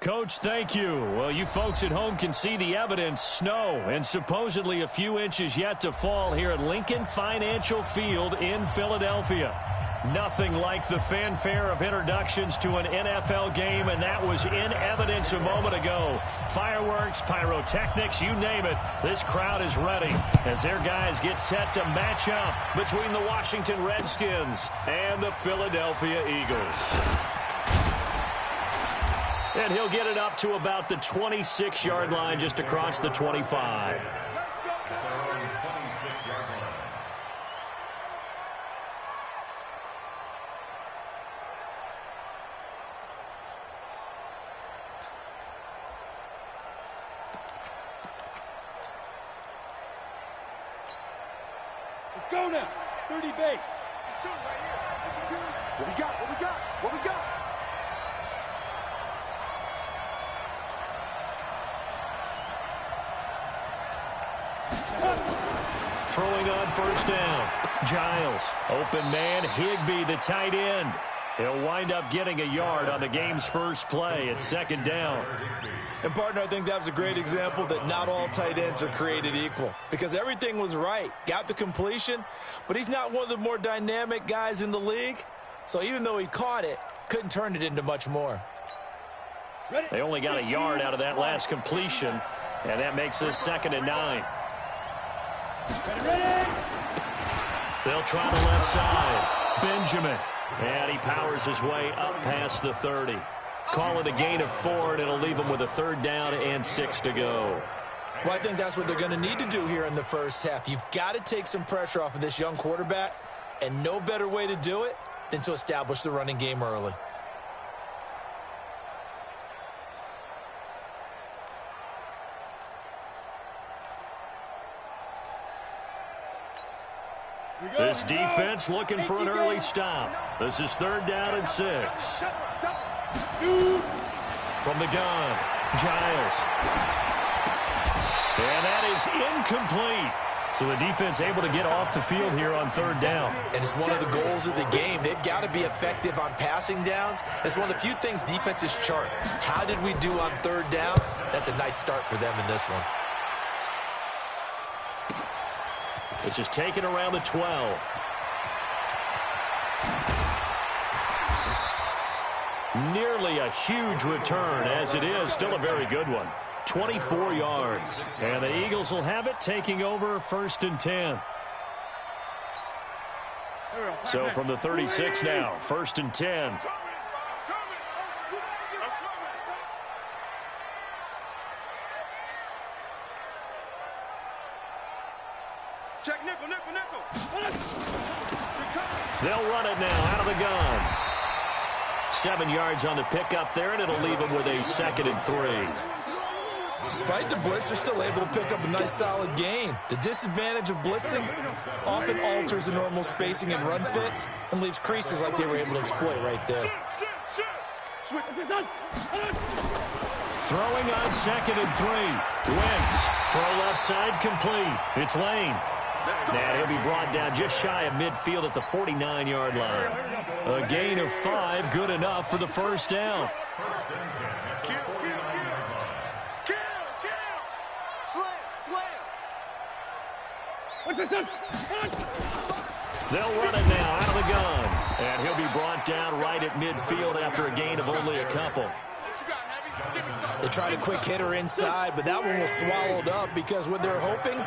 Coach, thank you. Well, you folks at home can see the evidence. Snow and supposedly a few inches yet to fall here at Lincoln Financial Field in Philadelphia. Nothing like the fanfare of introductions to an NFL game, and that was in evidence a moment ago. Fireworks, pyrotechnics, you name it. This crowd is ready as their guys get set to match up between the Washington Redskins and the Philadelphia Eagles. And he'll get it up to about the 26-yard line, just across the 25. Let's go now. 30 base. What we got? What we got? What we got? Throwing on first down. Giles, open man, Higbee, the tight end. He'll wind up getting a yard on the game's first play at second down. And, partner, I think that was a great example that not all tight ends are created equal, because everything was right. Got the completion, but he's not one of the more dynamic guys in the league. So even though he caught it, couldn't turn it into much more. They only got a yard out of that last completion, and that makes this 2nd and 9. They'll try the left side. Benjamin. And he powers his way up past the 30. Call it a gain of 4, and it'll leave him with a 3rd down and 6 to go. Well, I think that's what they're going to need to do here in the first half. You've got to take some pressure off of this young quarterback, and no better way to do it than to establish the running game early. This defense looking for an early stop. This is 3rd down and 6. From the gun, Giles. And that is incomplete. So the defense able to get off the field here on 3rd down. And it's one of the goals of the game. They've got to be effective on passing downs. It's one of the few things defenses chart. How did we do on 3rd down? That's a nice start for them in this one. This is taken around the 12. Nearly a huge return, as it is still a very good one. 24 yards. And the Eagles will have it, taking over 1st and 10. So from the 36 now, 1st and 10. Check nickel, nickel, nickel. They'll run it now out of the gun. 7 yards on the pickup there, and it'll leave them with a 2nd and 3. Despite the blitz, they're still able to pick up a nice solid gain. The disadvantage of blitzing often alters the normal spacing and run fits and leaves creases like they were able to exploit right there. Throwing on 2nd and 3. Wentz, throw left side complete. It's Lane. And he'll be brought down just shy of midfield at the 49-yard line. A gain of 5, good enough for the 1st down. They'll run it now out of the gun. And he'll be brought down right at midfield after a gain of only a couple. They tried a quick hitter inside, but that one was swallowed up because what they're hoping,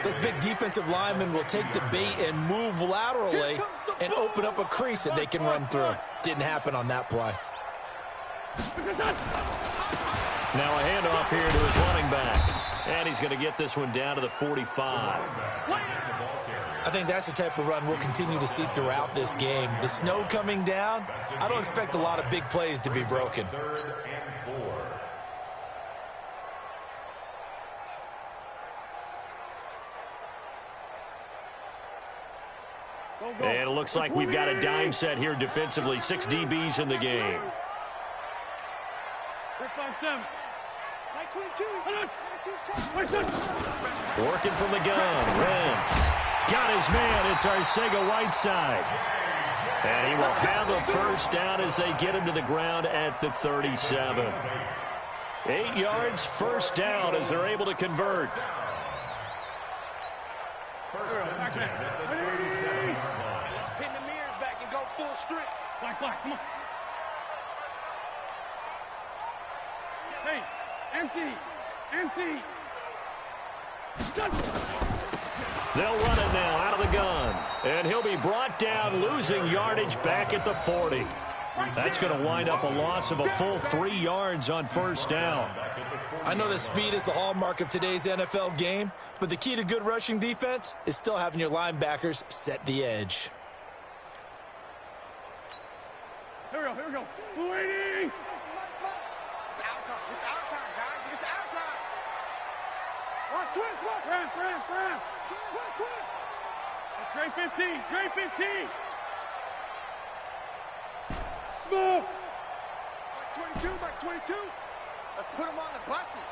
those big defensive linemen will take the bait and move laterally and open up a crease that they can run through. Didn't happen on that play. Now a handoff here to his running back. And he's going to get this one down to the 45. I think that's the type of run we'll continue to see throughout this game. The snow coming down, I don't expect a lot of big plays to be broken. And it looks like we've got a dime set here defensively. 6 DBs in the game. Working from the gun. Wentz got his man. It's Arcega-Whiteside. And he will have a 1st down as they get him to the ground at the 37. 8 yards, first down as they're able to convert. Pin the mirrors back and go full strip. Black, come on. Hey, empty. They'll run it now out of the gun. And he'll be brought down, losing yardage back at the 40. That's going to wind up a loss of a full 3 yards on first down. I know that speed is the hallmark of today's NFL game, but the key to good rushing defense is still having your linebackers set the edge. Here we go. Waiting. It's our time, guys. It's our time. Watch, twist. Ram. Quick. Straight 15. Smoke. Back 22. Let's put them on the buses.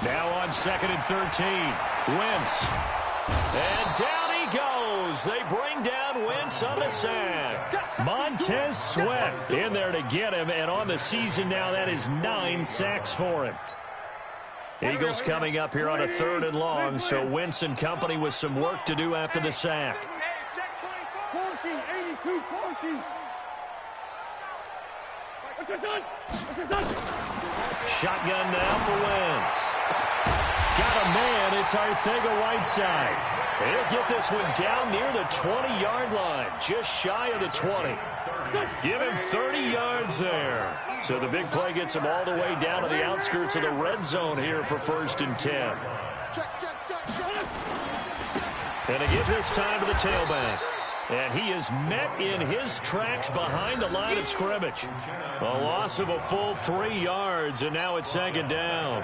Now on 2nd and 13. Wentz. And down he goes. They bring down Wentz on the sack. Montez Sweat in there to get him. And on the season now, that is 9 sacks for him. Eagles coming up here on a 3rd and long. So Wentz and company with some work to do after the sack. 82-14. Shotgun now for Wentz. Got a man. It's Arcega-Whiteside. He'll get this one down near the 20-yard line, just shy of the 20. Give him 30 yards there. So the big play gets him all the way down to the outskirts of the red zone here for 1st and 10. And again this time to the tailback. And he is met in his tracks behind the line of scrimmage. A loss of a full 3 yards, and now it's 2nd down.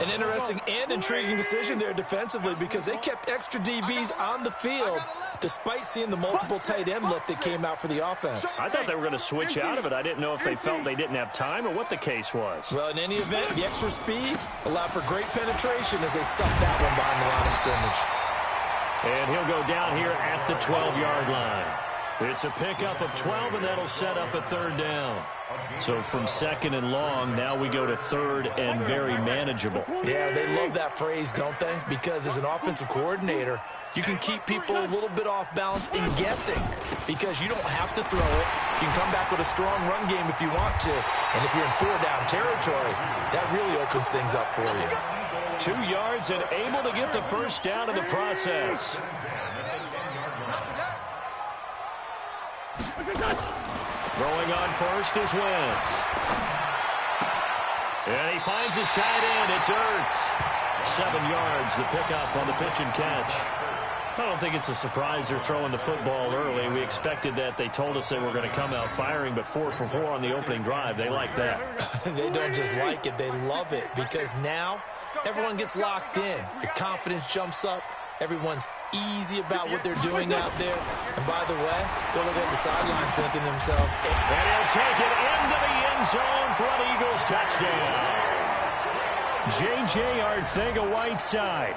An interesting and intriguing decision there defensively because they kept extra DBs on the field despite seeing the multiple tight end look that came out for the offense. I thought they were going to switch out of it. I didn't know if they felt they didn't have time or what the case was. Well, in any event, the extra speed allowed for great penetration as they stuffed that one behind the line of scrimmage. And he'll go down here at the 12-yard line. It's a pickup of 12, and that'll set up a 3rd down. So from 2nd and long, now we go to 3rd and very manageable. Yeah, they love that phrase, don't they? Because as an offensive coordinator, you can keep people a little bit off balance in guessing because you don't have to throw it. You can come back with a strong run game if you want to. And if you're in 4-down territory, that really opens things up for you. 2 yards and able to get the first down in the process. Throwing on first is Wentz. And he finds his tight end. It's Ertz. 7 yards, the pickup on the pitch and catch. I don't think it's a surprise they're throwing the football early. We expected that. They told us they were going to come out firing, but 4 for 4 on the opening drive. They like that. They don't just like it. They love it because now everyone gets locked in. Your confidence jumps up. Everyone's easy about what they're doing out there. And by the way, they'll look at the sideline thinking to themselves, and he'll take it into the end zone for an Eagles touchdown. J.J. Arcega-Whiteside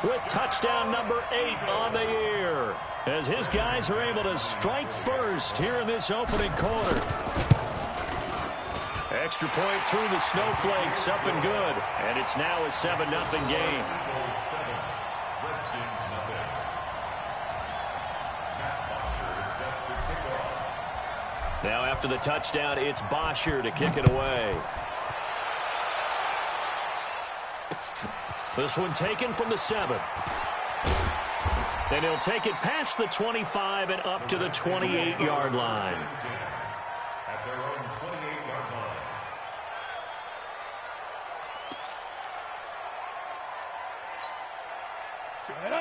with touchdown number 8 on the year as his guys are able to strike first here in this opening quarter. Extra point through the snowflakes, up and good. And it's now a 7-0 game. Now after the touchdown, it's Bosher to kick it away. This one taken from the 7. And he'll take it past the 25 and up to the 28-yard line. At their own 28-yard line.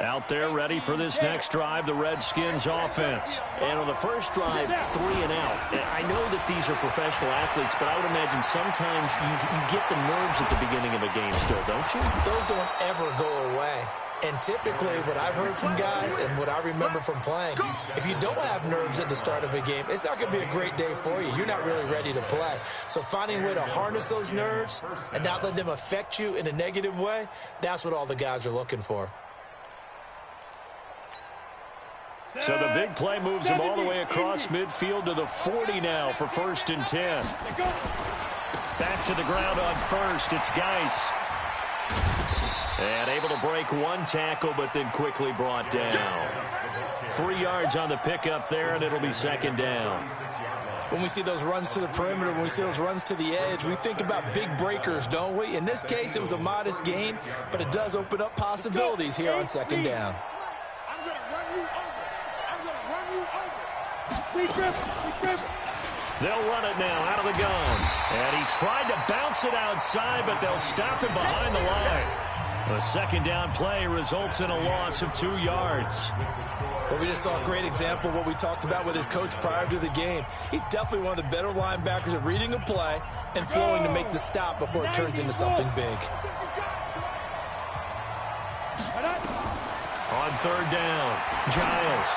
Out there ready for this next drive, the Redskins offense. And on the first drive, 3 and out. I know that these are professional athletes, but I would imagine sometimes you get the nerves at the beginning of a game still, don't you? Those don't ever go away. And typically what I've heard from guys and what I remember from playing, if you don't have nerves at the start of a game, it's not going to be a great day for you. You're not really ready to play. So finding a way to harness those nerves and not let them affect you in a negative way, that's what all the guys are looking for. So the big play moves him all the way across midfield to the 40 now for 1st and 10. Back to the ground on first. It's Geis. And able to break one tackle, but then quickly brought down. 3 yards on the pickup there, and it'll be second down. When we see those runs to the perimeter, when we see those runs to the edge, we think about big breakers, don't we? In this case, it was a modest gain, but it does open up possibilities here on second down. I'm going to run you over. I'm going to run you over. We dribble. They'll run it now out of the gun. And he tried to bounce it outside, but they'll stop him behind the line. The second down play results in a loss of 2 yards. Well, we just saw a great example of what we talked about with his coach prior to the game. He's definitely one of the better linebackers at reading a play and flowing to make the stop before it turns into something big. On third down, Giles.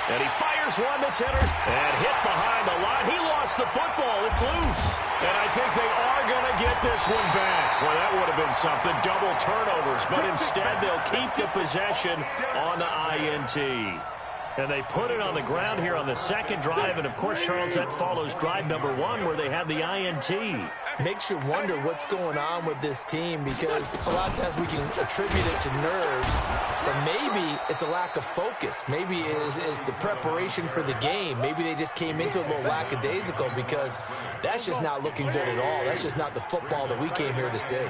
And he fires one that's enters and hit behind the line. He lost the football. It's loose. And I think they are going to get this one back. Well, that would have been something. Double turnovers. But instead, they'll keep the possession on the INT. And they put it on the ground here on the second drive. And, of course, Charles, that follows drive number 1 where they had the INT. Makes you wonder what's going on with this team, because a lot of times we can attribute it to nerves, but maybe it's a lack of focus. Maybe it is the preparation for the game. Maybe they just came into a little lackadaisical, because that's just not looking good at all. That's just not the football that we came here to see.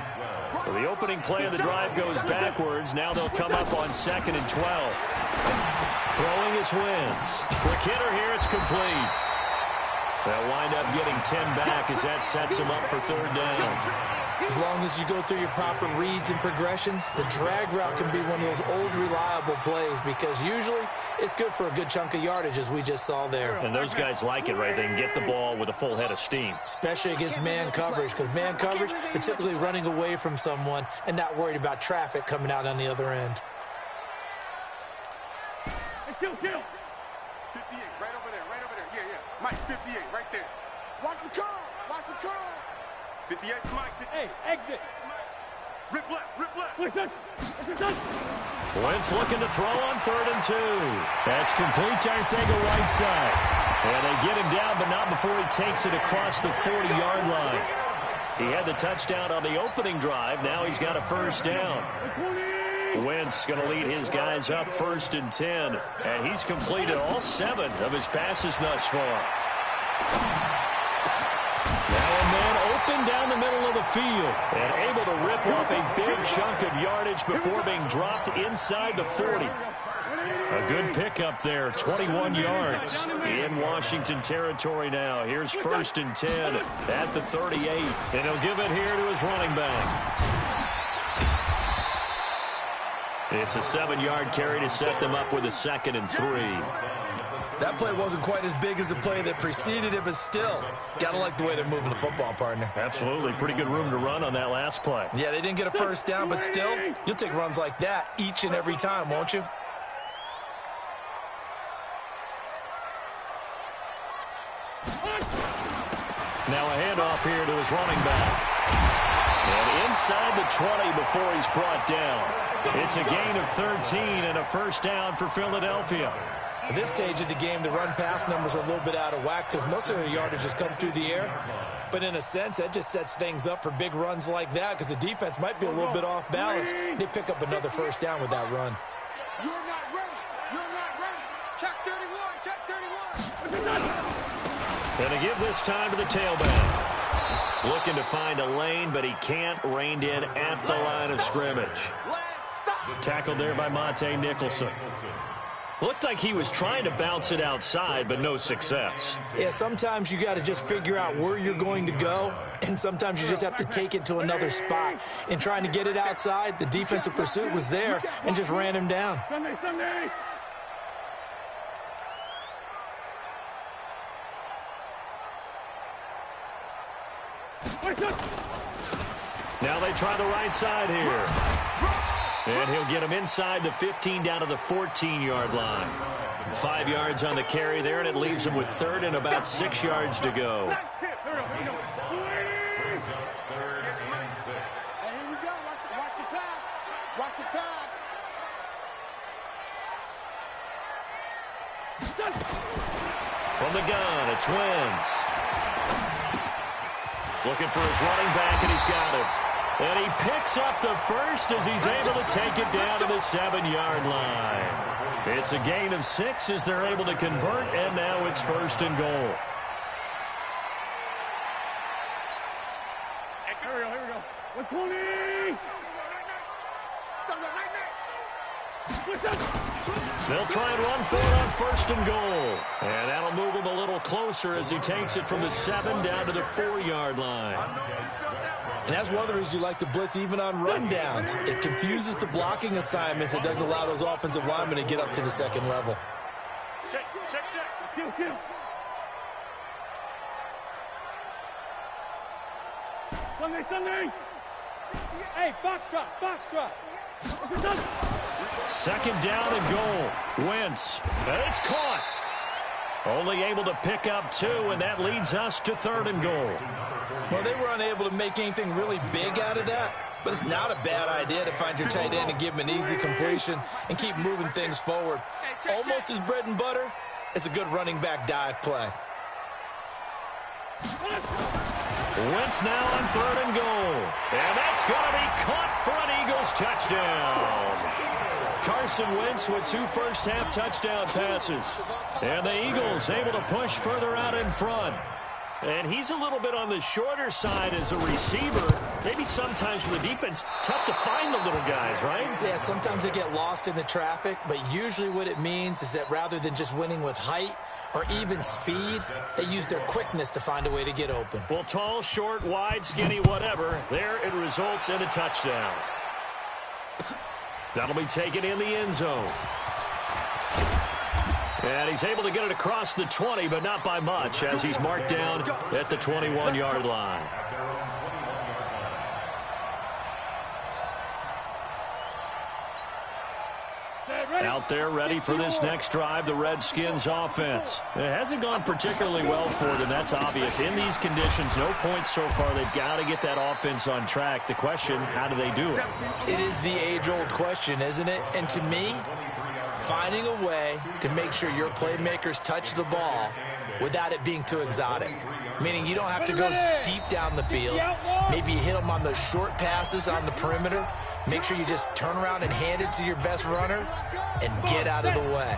So the opening play of the drive goes backwards. Now they'll come up on 2nd and 12. Throwing his Wentz. Quick hitter here. It's complete. They'll wind up getting 10 back as that sets him up for third down. As long as you go through your proper reads and progressions, the drag route can be one of those old reliable plays, because usually it's good for a good chunk of yardage, as we just saw there. And those guys like it, right? They can get the ball with a full head of steam. Especially against man coverage, because man coverage, they're typically running away from someone and not worried about traffic coming out on the other end. Kill. 58, right over there. Yeah. Mike, 58, right there. Watch the curl. 58, Mike. 58. Hey, exit. Rip left. Listen. Wentz looking to throw on 3rd and 2. That's complete to Arcega-Whiteside. And they get him down, but not before he takes it across the 40-yard line. He had the touchdown on the opening drive. Now he's got a first down. Wentz going to lead his guys up 1st and 10. And he's completed all 7 of his passes thus far. Now a man open down the middle of the field and able to rip off a big chunk of yardage before being dropped inside the 40. A good pickup there, 21 yards in Washington territory now. Here's 1st and 10 at the 38, and he'll give it here to his running back. It's a 7-yard carry to set them up with a 2nd and 3. That play wasn't quite as big as the play that preceded it, but still, got to like the way they're moving the football, partner. Absolutely. Pretty good room to run on that last play. Yeah, they didn't get a first down, but still, you'll take runs like that each and every time, won't you? Now a handoff here to his running back. And inside the 20 before he's brought down. It's a gain of 13 and a first down for Philadelphia. At this stage of the game, the run-pass numbers are a little bit out of whack because most of the yardage has come through the air. But in a sense, that just sets things up for big runs like that, because the defense might be a little bit off balance. They pick up another first down with that run. You're not ready. Check 31. And to give this time to the tailback. Looking to find a lane, but he can't. Reined in at the line of scrimmage. Tackled there by Monte Nicholson. Looked like he was trying to bounce it outside, but no success. Yeah, sometimes you got to just figure out where you're going to go, and sometimes you just have to take it to another spot. In trying to get it outside, the defensive pursuit was there and just ran him down. Sunday. Now they try the right side here. And he'll get him inside the 15 down to the 14-yard line. 5 yards on the carry there, and it leaves him with 3rd and about 6 yards to go. Hey, here we go. Watch the pass. From the gun, it's Wentz. Looking for his running back, and he's got him. And he picks up the first as he's able to take it down to the 7-yard line. It's a gain of 6 as they're able to convert, and now it's 1st and goal. Here we go. 120! They'll try and run for it on 1st and goal. And that'll move him a little closer as he takes it from the 7 down to the 4-yard line. And that's one of the reasons you like to blitz even on rundowns. It confuses the blocking assignments. It doesn't allow those offensive linemen to get up to the 2nd level. Check. Kill. Sunday. Hey, box drop. 2nd down and goal. Wentz. And it's caught. Only able to pick up 2, and that leads us to 3rd and goal. Well, they were unable to make anything really big out of that, but it's not a bad idea to find your tight end and give him an easy completion and keep moving things forward. Almost his bread and butter. It's a good running back dive play. Wentz now on 3rd and goal. And that's going to be caught for an Eagles touchdown. Carson Wentz with 2 first-half touchdown passes. And the Eagles able to push further out in front. And he's a little bit on the shorter side as a receiver. Maybe sometimes for the defense, tough to find the little guys, right? Yeah, sometimes they get lost in the traffic, but usually what it means is that rather than just winning with height or even speed, they use their quickness to find a way to get open. Well, tall, short, wide, skinny, whatever, there it results in a touchdown. That'll be taken in the end zone. And he's able to get it across the 20, but not by much, as he's marked down at the 21-yard line. Out there ready for this next drive, the Redskins offense. It hasn't gone particularly well for them, that's obvious. In these conditions, no points so far. They've got to get that offense on track. The question, how do they do it? It is the age-old question, isn't it? And to me, finding a way to make sure your playmakers touch the ball without it being too exotic. Meaning you don't have to go deep down the field. Maybe you hit them on those short passes on the perimeter. Make sure you just turn around and hand it to your best runner and get out of the way.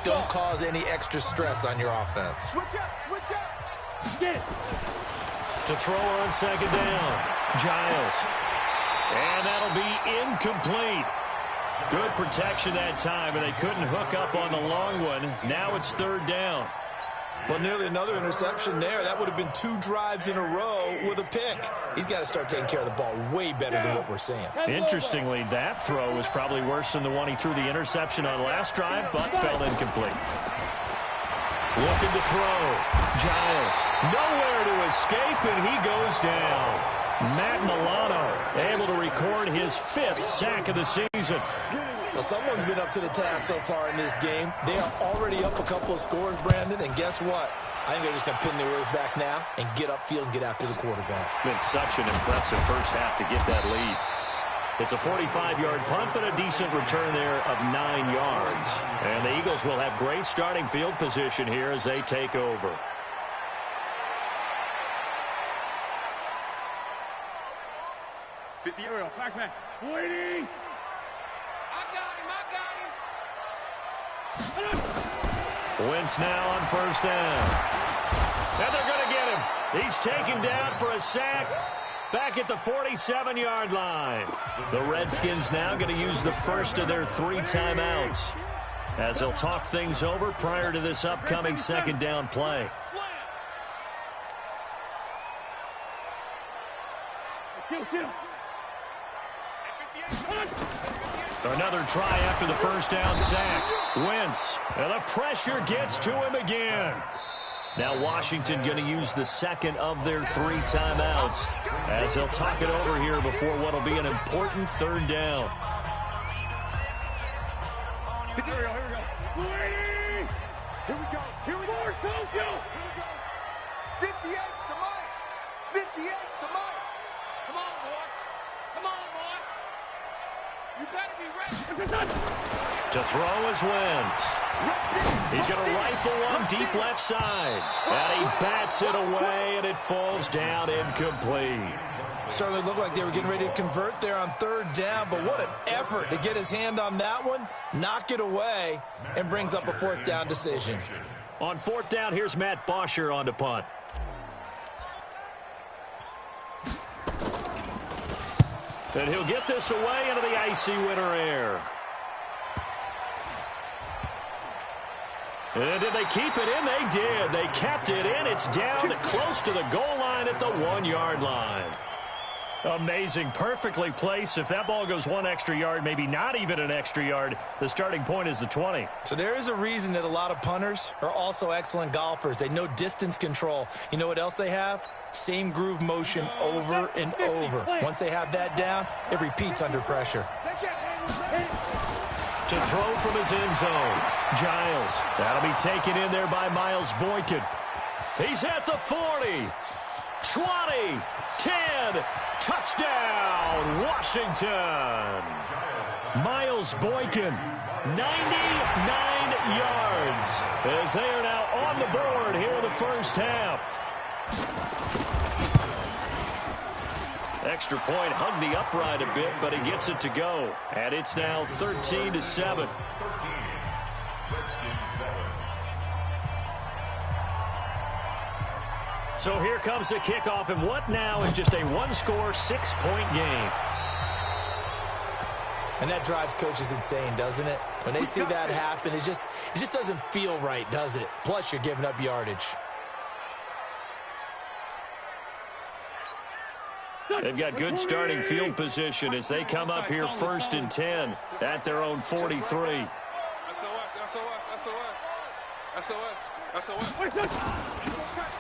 Don't cause any extra stress on your offense. Switch up. Get it. To throw on 2nd down, Giles. And that'll be incomplete. Good protection that time, and they couldn't hook up on the long one. Now it's 3rd down. Well, nearly another interception there. That would have been 2 drives in a row with a pick. He's got to start taking care of the ball way better than what we're seeing. Interestingly, that throw was probably worse than the one he threw the interception on last drive, but fell incomplete. Looking to throw. Giles. Nowhere to escape, and he goes down. Matt Milano able to record his 5th sack of the season. Well, someone's been up to the task so far in this game. They are already up a couple of scores, Brandon, and guess what? I think they're just going to pin their ears back now and get upfield and get after the quarterback. Been such an impressive first half to get that lead. It's a 45-yard punt, but a decent return there of 9 yards. And the Eagles will have great starting field position here as they take over. Back. Waiting. I got him. Wentz now on 1st down. And they're going to get him. He's taken down for a sack back at the 47-yard line. The Redskins now going to use the first of their 3 timeouts as they'll talk things over prior to this upcoming 2nd down play. Kill. Another try after the 1st down sack. Wentz, and the pressure gets to him again. Now Washington going to use the 2nd of their 3 timeouts as they'll talk it over here before what will be an important 3rd down. Here we go. 58 to Mike. 58 to Mike. Come on, boy. You better be ready. To throw is Wentz. He's going to rifle one deep left side. And he bats it away, and it falls down incomplete. Certainly looked like they were getting ready to convert there on third down, but what an effort to get his hand on that one, knock it away, and brings up a fourth down decision. On fourth down, here's Matt Bosher on to punt. And he'll get this away into the icy winter air. And did they keep it in? They did. They kept it in. It's down close to the goal line at the 1-yard line. Amazing. Perfectly placed. If that ball goes one extra yard, maybe not even an extra yard, the starting point is the 20. So there is a reason that a lot of punters are also excellent golfers. They know distance control. You know what else they have? Same groove motion over and over. Once they have that down, it repeats under pressure. To throw from his end zone, Giles. That'll be taken in there by Miles Boykin. He's at the 40, 20, 10, touchdown, Washington. Miles Boykin, 99 yards, as they are now on the board here in the first half. Extra point hugged the upright a bit, but he gets it to go. And it's now 13-7. So here comes the kickoff, and what now is just a one-score, 6-point game. And that drives coaches insane, doesn't it? When they see that happen, it just doesn't feel right, does it? Plus, you're giving up yardage. They've got good starting field position as they come up here 1st and 10 at their own 43.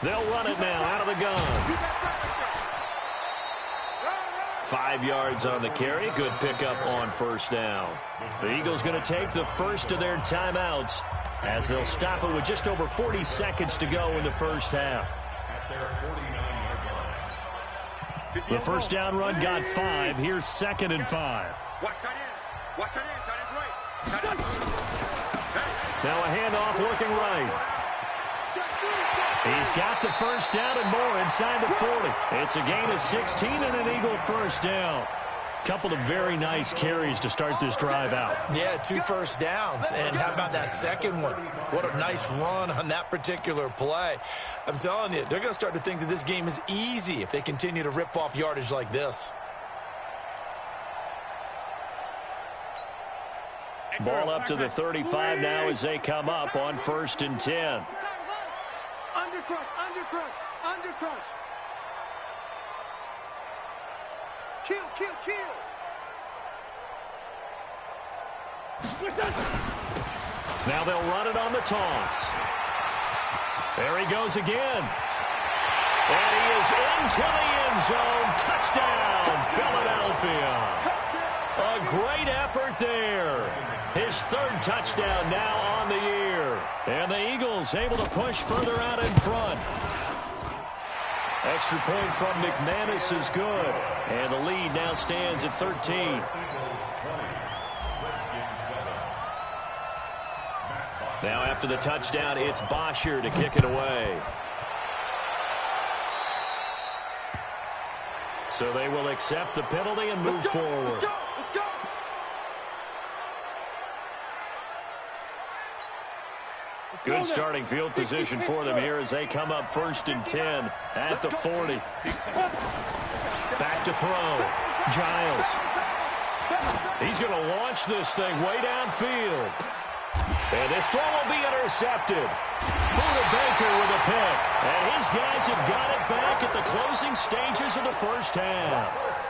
They'll run it now out of the gun. 5 yards on the carry. Good pickup on first down. The Eagles going to take the first of their timeouts as they'll stop it with just over 40 seconds to go in the first half. The first down run got 5. Here's 2nd and 5. Now a handoff looking right. He's got the first down and more inside the 40. It's a gain of 16 and an Eagle first down. Couple of very nice carries to start this drive out. Yeah, 2 first downs. And how about that second one? What a nice run on that particular play. I'm telling you, they're going to start to think that this game is easy if they continue to rip off yardage like this. Ball up to the 35 now as they come up on 1st and 10. Undercrush. Kill. Now they'll run it on the toss. There he goes again. And he is into the end zone. Touchdown, Philadelphia. A great effort there. His 3rd touchdown now on the year. And the Eagles able to push further out in front. Extra point from McManus is good. And the lead now stands at 13. Now after the touchdown, it's Bosher to kick it away. So they will accept the penalty and move forward. Good starting field position for them here as they come up 1st and 10 at the 40. Back to throw. Giles. He's going to launch this thing way downfield. And this throw will be intercepted. Buda Baker with a pick. And his guys have got it back at the closing stages of the first half.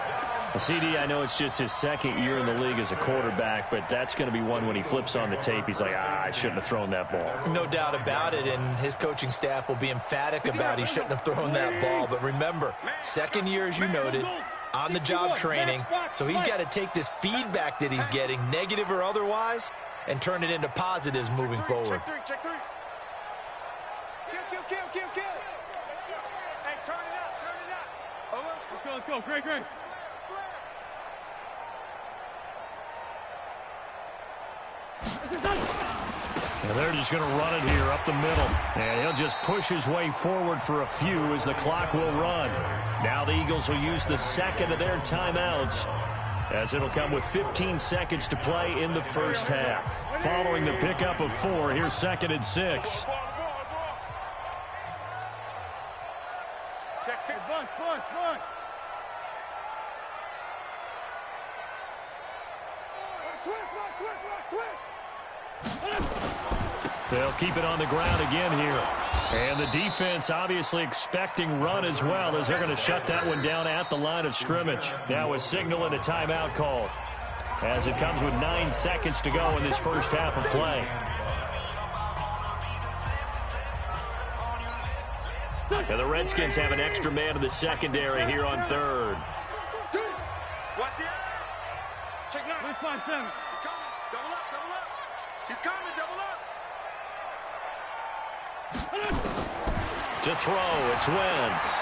CD, I know it's just his 2nd year in the league as a quarterback, but that's going to be one when he flips on the tape. He's like, I shouldn't have thrown that ball. No doubt about it, and his coaching staff will be emphatic about he shouldn't have thrown that ball. But remember, 2nd year, as you noted, on-the-job training, so he's got to take this feedback that he's getting, negative or otherwise, and turn it into positives moving forward. Check 3. Kill. Hey, turn it up. Let's go. Great. And they're just going to run it here up the middle. And he'll just push his way forward for a few as the clock will run. Now the Eagles will use the second of their timeouts, as it'll come with 15 seconds to play in the first half. Following the pickup of 4, here's 2nd and 6. Check it. Run. They'll keep it on the ground again here. And the defense obviously expecting run as well, as they're going to shut that one down at the line of scrimmage. Now a signal and a timeout call, as it comes with 9 seconds to go in this first half of play. And the Redskins have an extra man in the secondary here on 3rd. Watch the eye. Check 9. 5-7. He's coming. Double up. He's coming. Double up. To throw, it's Wentz.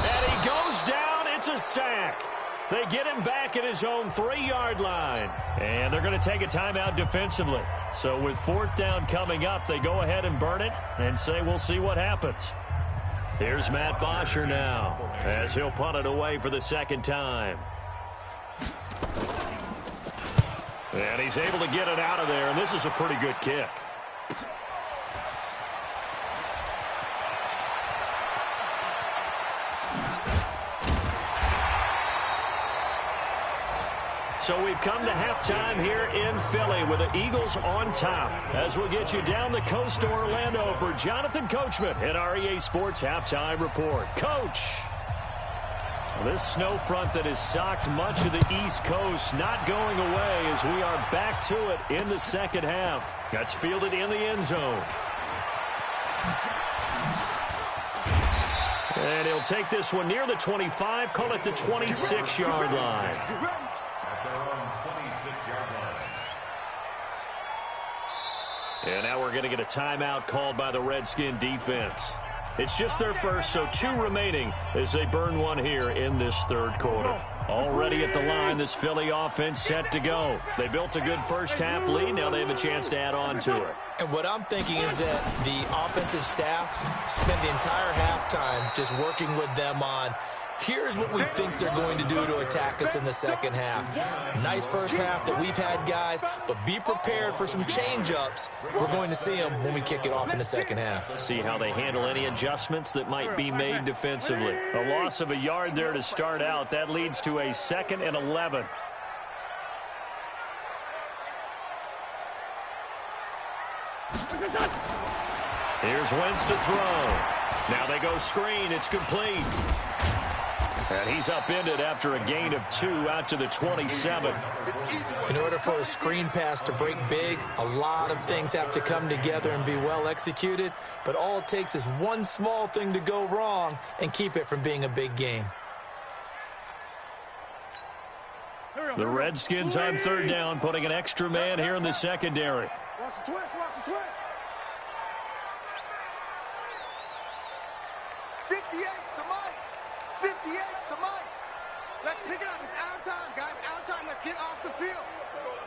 And he goes down. It's a sack. They get him back at his own 3-yard line. And they're going to take a timeout defensively. So with 4th down coming up, they go ahead and burn it and say we'll see what happens. Here's Matt Bosher now, as he'll punt it away for the 2nd time. And he's able to get it out of there, and this is a pretty good kick. So we've come to halftime here in Philly with the Eagles on top, as we'll get you down the coast to Orlando for Jonathan Coachman at our EA Sports Halftime Report. Coach, this snow front that has socked much of the East Coast not going away, as we are back to it in the second half. That's fielded in the end zone. And he'll take this one near the 25, call it the 26-yard line. And now we're going to get a timeout called by the Redskin defense. It's just their first, so 2 remaining as they burn one here in this 3rd quarter. Already at the line, this Philly offense set to go. They built a good first half lead. Now they have a chance to add on to it. And what I'm thinking is that the offensive staff spent the entire halftime just working with them on, here's what we think they're going to do to attack us in the second half. Nice first half that we've had, guys, but be prepared for some change-ups. We're going to see them when we kick it off in the second half. See how they handle any adjustments that might be made defensively. A loss of a yard there to start out. That leads to a 2nd and 11. Here's Wentz to throw. Now they go screen. It's complete. And he's upended after a gain of 2 out to the 27. In order for a screen pass to break big, a lot of things have to come together and be well executed. But all it takes is one small thing to go wrong and keep it from being a big game. The Redskins on 3rd down, putting an extra man here in the secondary. Watch the twist. 58's the mic. 58's the mic. Let's pick it up. It's our time, guys. Our time. Let's get off the field.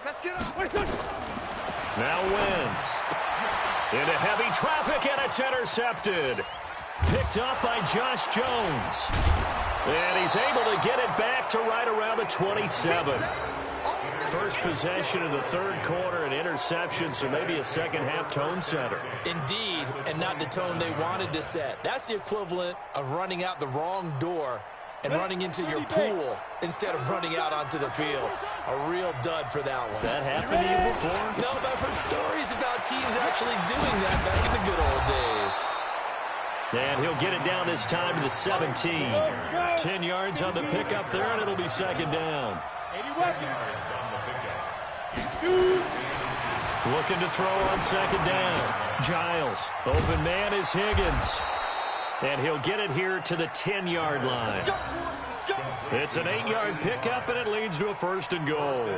Let's get off. Now Wentz. Into heavy traffic, and it's intercepted. Picked up by Josh Jones. And he's able to get it back to right around the 27. First possession of the 3rd quarter, an interception, so maybe a second half tone setter. Indeed, and not the tone they wanted to set. That's the equivalent of running out the wrong door and running into your pool instead of running out onto the field. A real dud for that one. Has that happened to you before? No, but I've heard stories about teams actually doing that back in the good old days. And he'll get it down this time to the 17. 10 yards on the pickup there, and it'll be 2nd down. 80 weapons. Looking to throw on 2nd down. Giles. Open man is Higgins. And he'll get it here to the 10-yard line. It's an 8-yard pickup, and it leads to a 1st and goal.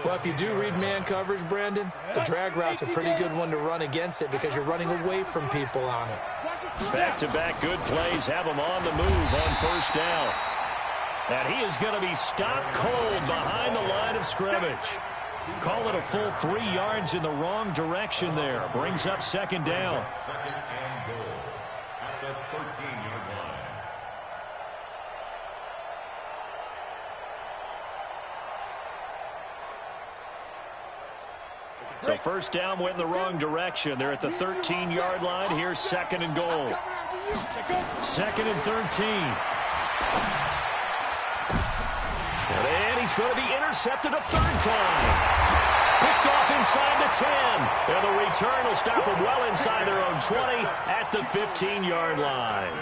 Well, if you do read man coverage, Brandon, the drag route's a pretty good one to run against it because you're running away from people on it. Back-to-back good plays have him on the move on 1st down. And he is going to be stopped cold behind the line of scrimmage. Call it a full 3 yards in the wrong direction there. Brings up second down. Second and goal at the 13-yard line. So first down went in the wrong direction. They're at the 13-yard line. Here's second and goal. Second and 13. And he's going to be intercepted a third time. Picked off inside the 10. And the return will stop them well inside their own 20 at the 15-yard line.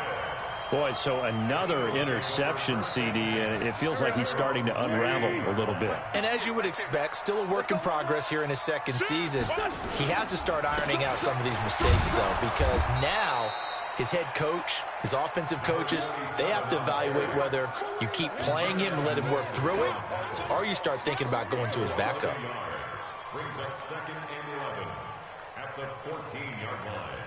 Boy, so another interception, CD, and it feels like he's starting to unravel a little bit. And as you would expect, still a work in progress here in his second season. He has to start ironing out some of these mistakes, though, because now his head coach, his offensive coaches, they have to evaluate whether you keep playing him and let him work through it, or you start thinking about going to his backup. Brings up second and 11 at the 14-yard line.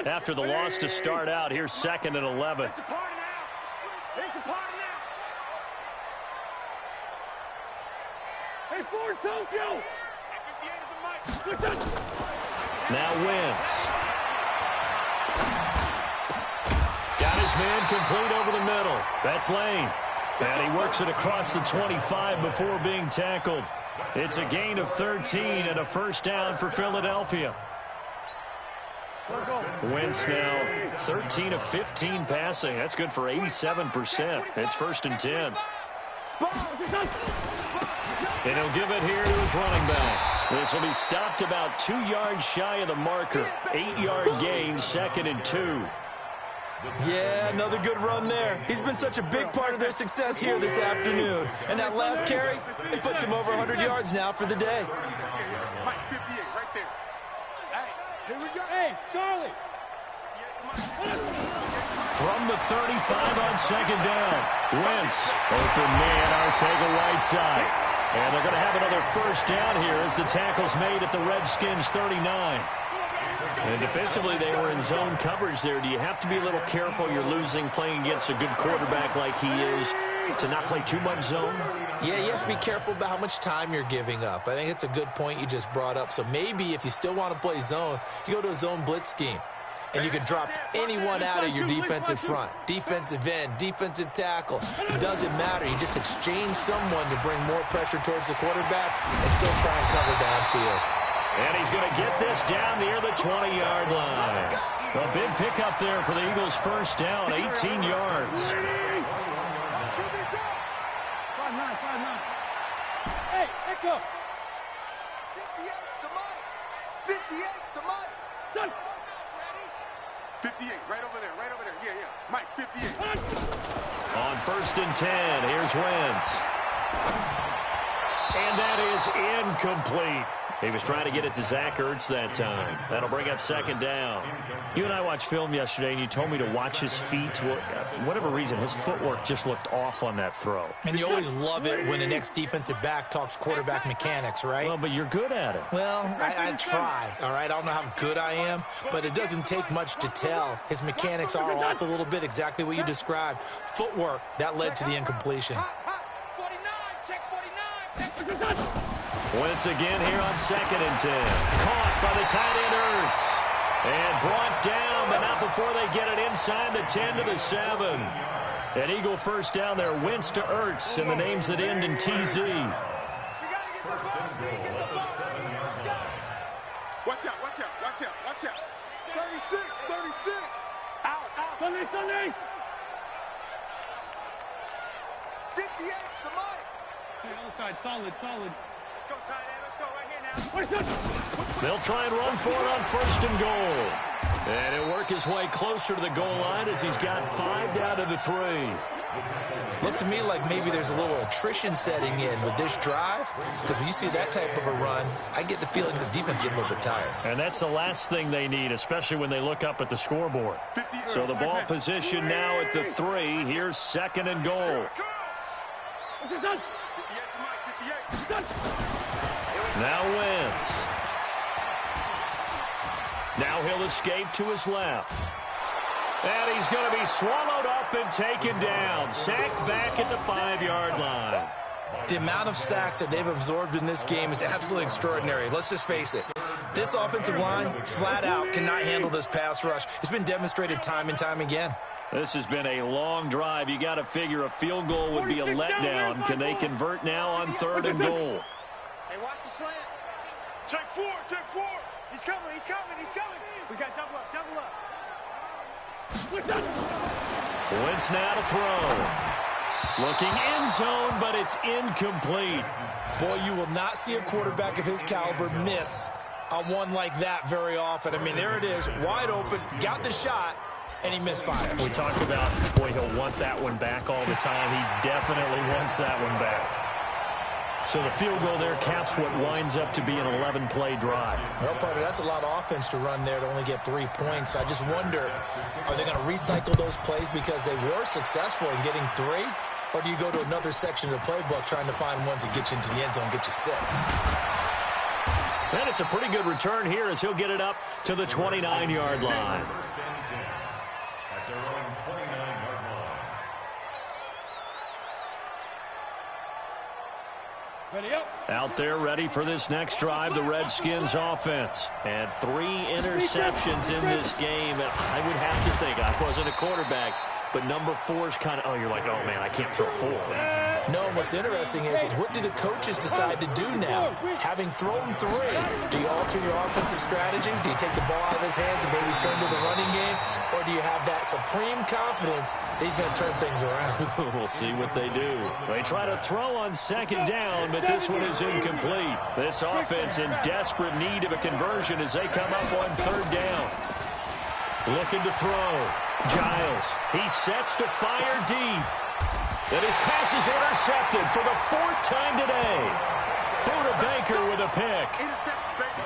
After the loss to start out, here's second and 11. It's a party now. It's a party now. Hey, Ford, Tokyo! Now Wentz. Got his man complete over the middle. That's Lane. And he works it across the 25 before being tackled. It's a gain of 13 and a first down for Philadelphia. Wentz now 13 of 15 passing. That's good for 87%. It's first and 10. And he'll give it here to his running back. This will be stopped about 2 yards shy of the marker. 8-yard gain, second and 2. Yeah, another good run there. He's been such a big part of their success here this afternoon. And that last carry, it puts him over 100 yards now for the day. Mike, 58, right there. Hey, here we go. Hey, Charlie! From the 35 on second down. Wentz, open man, Arcega right side. And they're going to have another first down here as the tackle's made at the Redskins 39. And defensively, they were in zone coverage there. Do you have to be a little careful? You're losing playing against a good quarterback like he is to not play too much zone? Yeah, you have to be careful about how much time you're giving up. I think it's a good point you just brought up. So maybe if you still want to play zone, you go to a zone blitz scheme. And you can drop anyone out of your defensive front. Defensive end, defensive tackle. It doesn't matter. You just exchange someone to bring more pressure towards the quarterback and still try and cover downfield. And he's going to get this down near the 20-yard line. A big pickup there for the Eagles' first down, 18 yards. 5-9. Hey, Echo! 58's the Mike. 58's the Mike. Son! 58, right over there, right over there. Yeah, yeah. Mike, 58. On first and 10, here's Wentz. And that is incomplete. He was trying to get it to Zach Ertz that time. That'll bring up second down. You and I watched film yesterday, and you told me to watch his feet. For whatever reason, his footwork just looked off on that throw. And you always love it when an ex-defensive back talks quarterback mechanics, right? Well, but you're good at it. Well, I try, all right? I don't know how good I am, but it doesn't take much to tell. His mechanics are off a little bit, exactly what you described. Footwork, that led to the incompletion. 49, check 49. Wentz again here on second and 10. Caught by the tight end Ertz. And brought down, but not before they get it inside the 10 to the 7. An Eagle first down there. Wentz to Ertz, and the names that end in TZ. First and goal at the 7-yard line. Watch out, watch out, watch out, watch out. 36, 36. Out, out. Sunday, Sunday! 58's the Mike. Hey, other side, solid, solid. Let's go, tight end. Let's go right here now. They'll try and run for it on first and goal. And he'll work his way closer to the goal line as he's got 5 down to the 3. Looks to me like maybe there's a little attrition setting in with this drive, because when you see that type of a run, I get the feeling the defense getting a little bit tired. And that's the last thing they need, especially when they look up at the scoreboard. So the ball position now at the 3. Here's second and goal. Now Wentz. Now he'll escape to his left. And he's going to be swallowed up and taken down. Sacked back at the 5-yard line. The amount of sacks that they've absorbed in this game is absolutely extraordinary. Let's just face it. This offensive line, flat out, cannot handle this pass rush. It's been demonstrated time and time again. This has been a long drive. You got to figure a field goal would be a letdown. Can they convert now on 3rd and goal? Hey, watch the slant. Check 4, check 4. He's coming, he's coming, he's coming. We got double up, double up. Wentz now to throw. Looking end zone, but it's incomplete. Boy, you will not see a quarterback of his caliber miss on one like that very often. I mean, there it is, wide open, got the shot, and he misfired. We talked about, boy, he'll want that one back all the time. He definitely wants that one back. So the field goal there caps what winds up to be an 11-play drive. Well, partner, that's a lot of offense to run there to only get 3 points. I just wonder, are they going to recycle those plays because they were successful in getting 3? Or do you go to another section of the playbook trying to find ones that get you into the end zone and get you 6? And it's a pretty good return here as he'll get it up to the 29-yard line. At their own 29-yard line. Ready up. Out there ready for this next drive, the Redskins offense. And 3 interceptions in this game. And I would have to think, I wasn't a quarterback, but number 4 is kind of, oh, you're like, oh, man, I can't throw 4. No, what's interesting is, what do the coaches decide to do now? Having thrown 3, do you alter your offensive strategy? Do you take the ball out of his hands and maybe turn to the running game? Or do you have that supreme confidence that he's going to turn things around? We'll see what they do. They try to throw on 2nd down, but this one is incomplete. This offense in desperate need of a conversion as they come up on 3rd down. Looking to throw. Giles, he sets to fire deep. And his pass is intercepted for the 4th time today. Buda Baker with a pick. Interception, baby.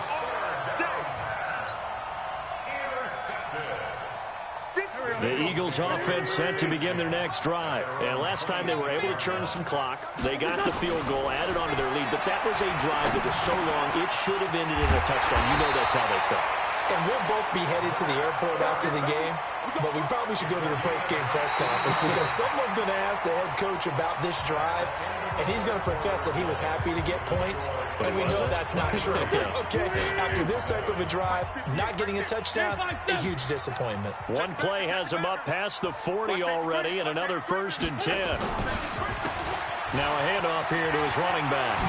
The Eagles offense set to begin their next drive. And last time they were able to churn some clock. They got the field goal, added on to their lead. But that was a drive that was so long, it should have ended in a touchdown. You know that's how they felt. And we'll both be headed to the airport after the game, but we probably should go to the post-game press conference because someone's going to ask the head coach about this drive, and he's going to profess that he was happy to get points, and we know that's not true. Okay, after this type of a drive, not getting a touchdown, a huge disappointment. One play has him up past the 40 already, and another 1st and 10. Now a handoff here to his running back.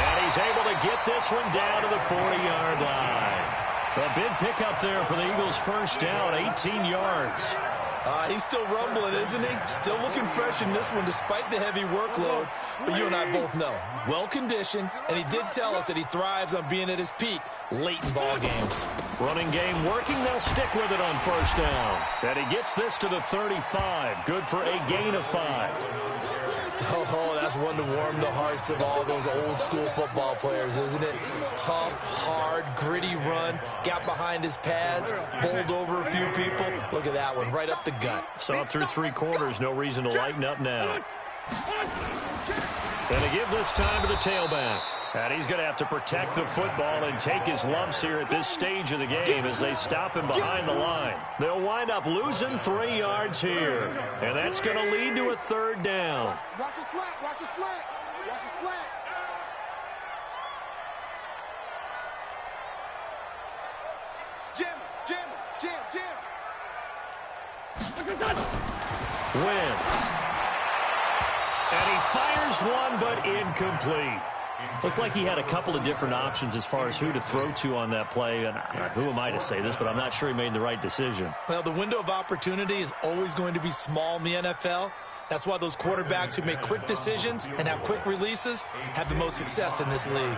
And he's able to get this one down to the 40-yard line. A big pickup there for the Eagles' 1st down, 18 yards. He's still rumbling, isn't he? Still looking fresh in this one despite the heavy workload. But you and I both know, well-conditioned, and he did tell us that he thrives on being at his peak late in ball games. Running game working, they'll stick with it on 1st down. And he gets this to the 35, good for a gain of 5. Oh, that's one to warm the hearts of all those old-school football players, isn't it? Tough, hard, gritty run, got behind his pads, bowled over a few people. Look at that one, right up the gut. So up through 3 quarters, no reason to lighten up now. And they give this time to the tailback. And he's going to have to protect the football and take his lumps here at this stage of the game as they stop him behind the line. They'll wind up losing 3 yards here. And that's going to lead to a 3rd down. Watch the slant, watch the slant, watch the slant. Jam. Wentz. And he fires one, but incomplete. Looked like he had a couple of different options as far as who to throw to on that play. And who am I to say this, but I'm not sure he made the right decision. Well, the window of opportunity is always going to be small in the NFL. That's why those quarterbacks who make quick decisions and have quick releases have the most success in this league.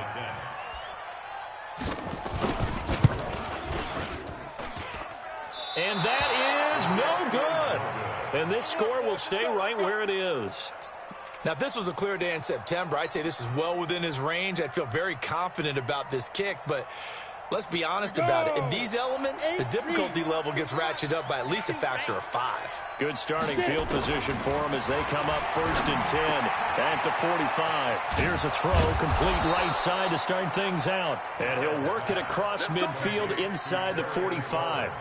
And that is no good. And this score will stay right where it is. Now, if this was a clear day in September, I'd say this is well within his range. I'd feel very confident about this kick, but let's be honest about it. In these elements, the difficulty level gets ratcheted up by at least a factor of 5. Good starting field position for him as they come up 1st and 10 at the 45. Here's a throw, complete right side to start things out. And he'll work it across midfield inside the 45.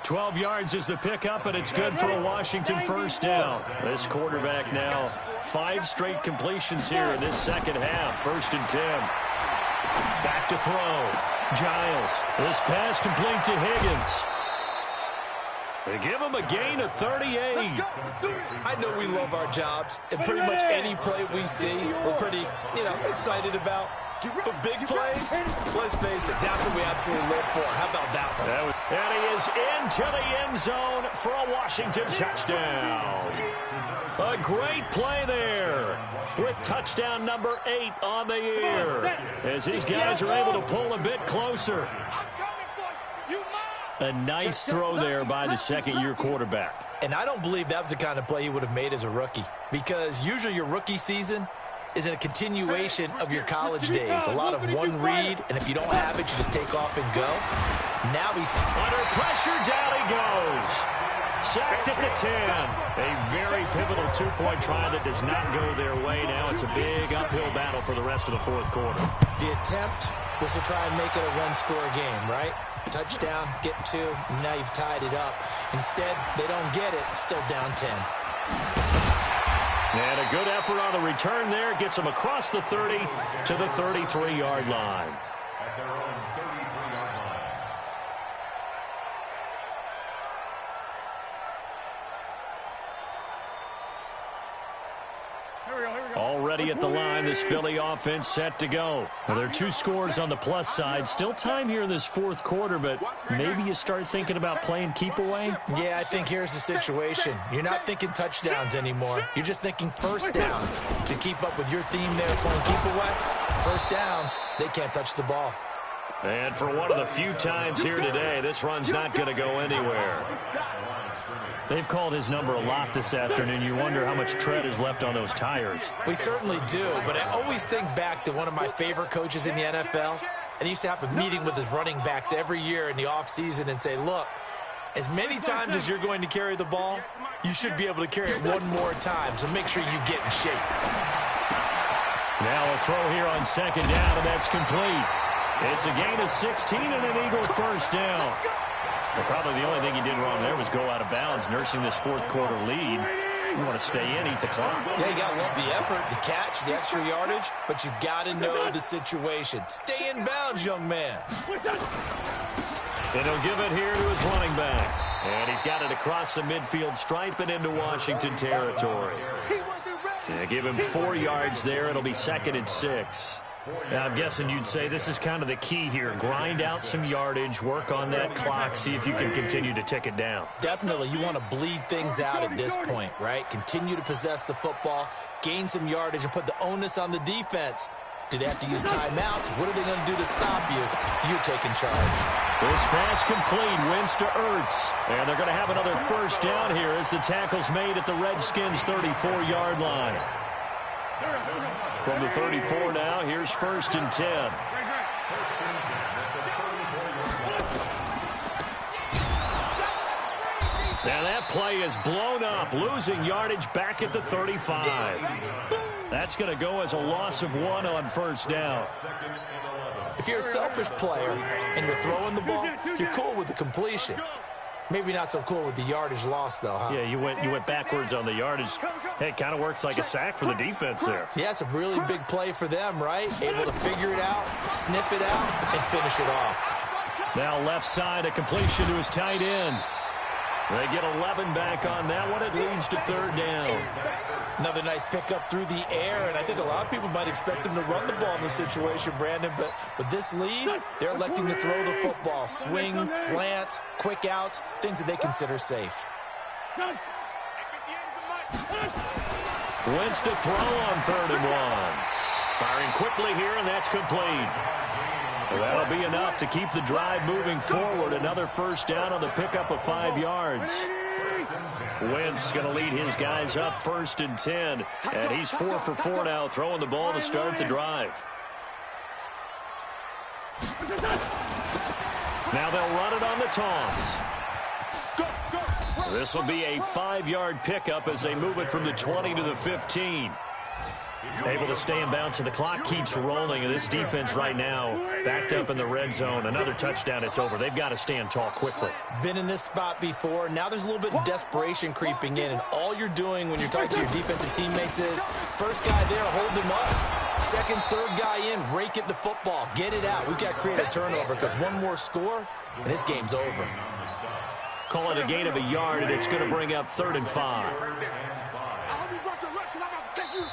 12 yards is the pickup, and it's good for a Washington first down. This quarterback now 5 straight completions here in this second half. 1st and 10. Back to throw. Giles. This pass complete to Higgins. They give him a gain of 38. I know we love our jobs, and pretty much any play we see, we're pretty, excited about. The big plays, let's face it, that's what we absolutely live for. How about that one? And he is into the end zone for a Washington touchdown. A great play there with touchdown number 8 on the year as his guys are able to pull a bit closer. A nice throw there by the second-year quarterback. And I don't believe that was the kind of play he would have made as a rookie, because usually your rookie season is in a continuation of your college days. A lot of one read, and if you don't have it, you just take off and go. Now he's under pressure. Down he goes. Sacked at the 10. A very pivotal 2-point try that does not go their way. Now it's a big uphill battle for the rest of the fourth quarter. The attempt was to try and make it a one-score game, right? Touchdown, get 2, and now you've tied it up. Instead, they don't get it, still down 10. And a good effort on the return there. Gets them across the 30 to the 33-yard line. At their own 33-yard line. Already at the line, this Philly offense set to go. Well, there are 2 scores on the plus side. Still time here in this fourth quarter, but maybe you start thinking about playing keep away? Yeah, I think here's the situation. You're not thinking touchdowns anymore. You're just thinking first downs. To keep up with your theme there, playing keep away, first downs, they can't touch the ball. And for one of the few times here today, this run's not going to go anywhere. They've called his number a lot this afternoon. You wonder how much tread is left on those tires. We certainly do, but I always think back to one of my favorite coaches in the NFL, and he used to have a meeting with his running backs every year in the offseason and say, look, as many times as you're going to carry the ball, you should be able to carry it one more time, so make sure you get in shape. Now a throw here on second down, and that's complete. It's a gain of 16 and an Eagle first down. Well, probably the only thing he did wrong there was go out of bounds, nursing this fourth quarter lead. You want to stay in, eat the clock. Yeah, you got to love the effort, the catch, the extra yardage, but you got to know the situation. Stay in bounds, young man. And he'll give it here to his running back. And he's got it across the midfield stripe and into Washington territory. Yeah, give him 4 yards there. It'll be 2nd and 6. Now, I'm guessing you'd say this is kind of the key here. Grind out some yardage, work on that clock, see if you can continue to tick it down. Definitely. You want to bleed things out at this point, right? Continue to possess the football, gain some yardage, and put the onus on the defense. Do they have to use timeouts? What are they going to do to stop you? You're taking charge. This pass complete, wins to Ertz. And they're going to have another first down here as the tackle's made at the Redskins' 34-yard line. From the 34 now, here's 1st and 10. Now that play is blown up, losing yardage back at the 35. That's going to go as a loss of 1 on first down. If you're a selfish player and you're throwing the ball, you're cool with the completion. Maybe not so cool with the yardage loss, though, huh? Yeah, you went backwards on the yardage. Hey, it kind of works like a sack for the defense there. Yeah, it's a really big play for them, right? Able to figure it out, sniff it out, and finish it off. Now left side, a completion to his tight end. They get 11 back on that one. It leads to 3rd down. Another nice pickup through the air, and I think a lot of people might expect them to run the ball in this situation, Brandon, but with this lead, they're electing to throw the football. Swings, slants, quick outs, things that they consider safe. Wentz to throw on 3rd and 1. Firing quickly here, and that's complete. Well, that'll be enough to keep the drive moving forward. Another first down on the pickup of 5 yards. Wentz going to lead his guys up 1st and 10. And he's 4 for 4 now, throwing the ball to start the drive. Now they'll run it on the toss. This will be a 5-yard pickup as they move it from the 20 to the 15. Able to stay in bounds, and the clock keeps rolling. And this defense right now backed up in the red zone. Another touchdown, it's over. They've got to stand tall quickly. Been in this spot before. Now there's a little bit of desperation creeping in, and all you're doing when you're talking to your defensive teammates is first guy there, hold him up. Second, third guy in, rake at the football. Get it out. We've got to create a turnover because one more score, and this game's over. Call it a gain of a yard, and it's going to bring up 3rd and 5.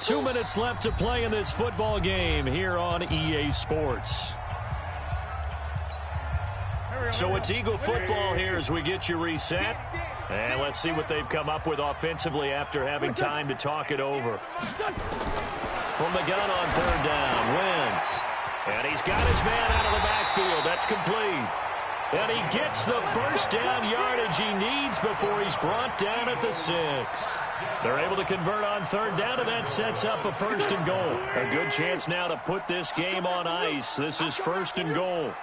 2 minutes left to play in this football game here on EA Sports. So it's Eagle football here as we get you reset. And let's see what they've come up with offensively after having time to talk it over. From the gun on 3rd down, Wentz. And he's got his man out of the backfield. That's complete. And he gets the first down yardage he needs before he's brought down at the 6. They're able to convert on 3rd down, and that sets up a 1st and goal. A good chance now to put this game on ice. This is 1st and goal.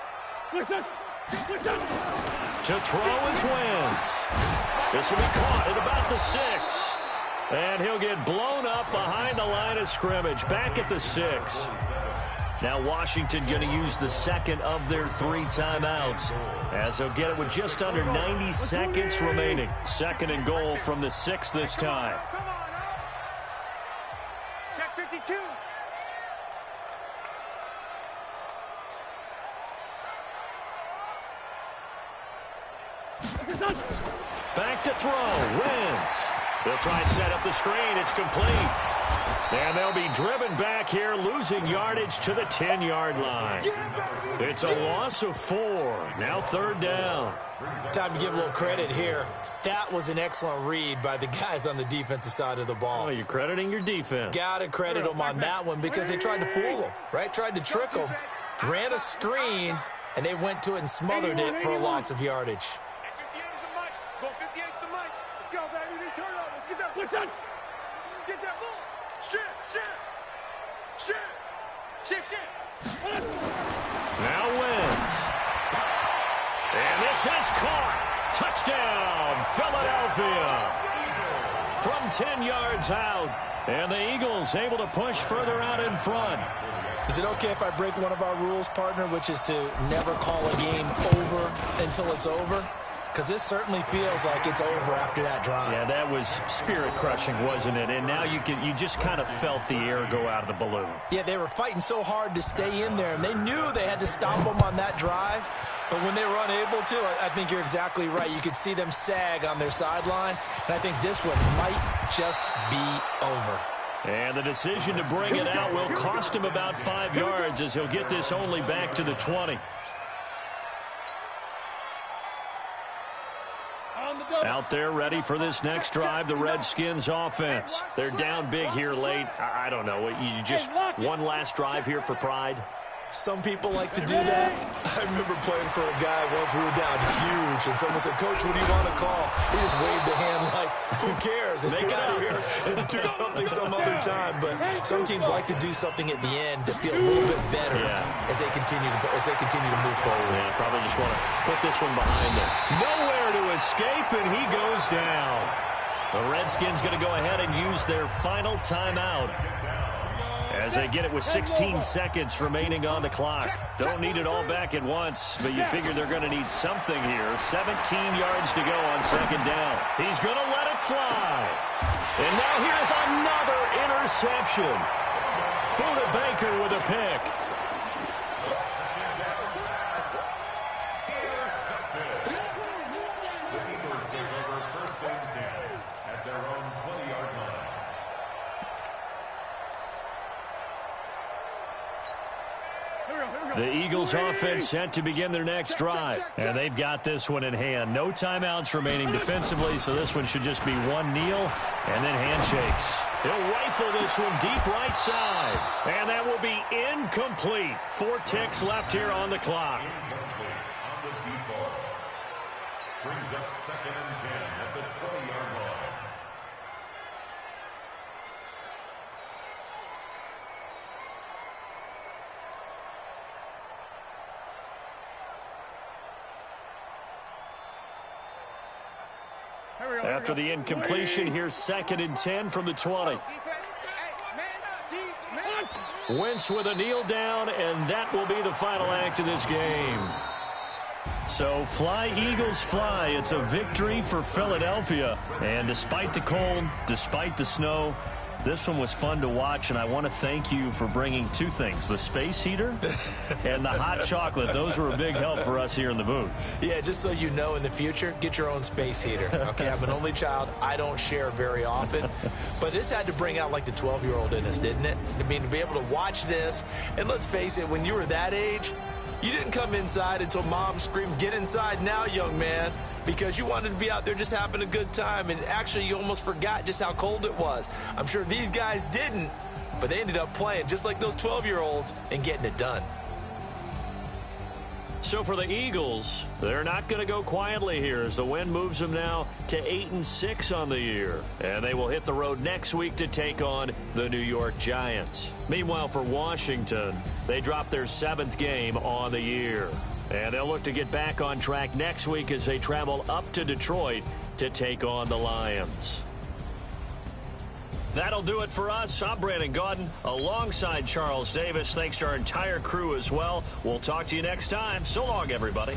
To throw is Wentz. This will be caught at about the 6. And he'll get blown up behind the line of scrimmage. Back at the 6. Now Washington going to use the second of their 3 timeouts as they'll get it with just under 90 seconds remaining. 2nd and goal from the 6 this time. Come on, check 52. Back to throw. Wentz. They'll try and set up the screen. It's complete. And they'll be driven back here, losing yardage to the 10-yard line. It's a loss of 4. Now 3rd down. Time to give a little credit here. That was an excellent read by the guys on the defensive side of the ball. Oh, you're crediting your defense. Got to credit them on that one because they tried to fool them, right? Tried to trick them, ran a screen, and they went to it and smothered it for a loss of yardage. 58 is the mic. Go 58 is the mic. Let's go, baby. We need turnover. Let's get that. Let's get that ball. Shit. Now Wentz. And this is caught. Touchdown, Philadelphia. From 10 yards out. And the Eagles able to push further out in front. Is it okay if I break one of our rules, partner, which is to never call a game over until it's over? Because this certainly feels like it's over after that drive. Yeah, that was spirit-crushing, wasn't it? And now you just kind of felt the air go out of the balloon. Yeah, they were fighting so hard to stay in there, and they knew they had to stop them on that drive. But when they were unable to, I think you're exactly right. You could see them sag on their sideline, and I think this one might just be over. And the decision to bring it out will cost him about 5 yards as he'll get this only back to the 20. Out there ready for this next drive, the Redskins offense. They're down big here late. I don't know. You just one last drive here for pride? Some people like to do that. I remember playing for a guy once. We were down huge, and someone said, "Coach, what do you want to call?" He just waved a hand like, "Who cares? Let's get out of here and do something some other time." But some teams like to do something at the end to feel a little bit better as they continue to move forward. Yeah, probably just want to put this one behind them. Nowhere to escape, and he goes down. The Redskins going to go ahead and use their final timeout as they get it with 16 seconds remaining on the clock. Don't need it all back at once, but you figure they're going to need something here. 17 yards to go on 2nd down. He's going to let it fly. And now here's another interception. Buda Baker with a pick. The Eagles offense set to begin their next drive. And they've got this one in hand. No timeouts remaining defensively, so this one should just be one kneel and then handshakes. He'll rifle this one deep right side. And that will be incomplete. 4 ticks left here on the clock. Brings up 2nd and 10 at the 20-yard line. After the incompletion, here's 2nd and 10 from the 20. Defense, hey, man up, D. Wentz with a kneel down, and that will be the final act of this game. So fly, Eagles, fly. It's a victory for Philadelphia. And despite the cold, despite the snow, this one was fun to watch, and I want to thank you for bringing two things, the space heater and the hot chocolate. Those were a big help for us here in the booth. Yeah, just so you know, in the future, get your own space heater. Okay, I'm an only child. I don't share very often. But this had to bring out, like, the 12-year-old in us, didn't it? I mean, to be able to watch this, and let's face it, when you were that age, you didn't come inside until Mom screamed, "Get inside now, young man," because you wanted to be out there just having a good time, and actually you almost forgot just how cold it was. I'm sure these guys didn't, but they ended up playing just like those 12-year-olds and getting it done. So for the Eagles, they're not going to go quietly here as the win moves them now to 8-6 on the year. And they will hit the road next week to take on the New York Giants. Meanwhile, for Washington, they dropped their 7th game on the year. And they'll look to get back on track next week as they travel up to Detroit to take on the Lions. That'll do it for us. I'm Brandon Gaudin alongside Charles Davis. Thanks to our entire crew as well. We'll talk to you next time. So long, everybody.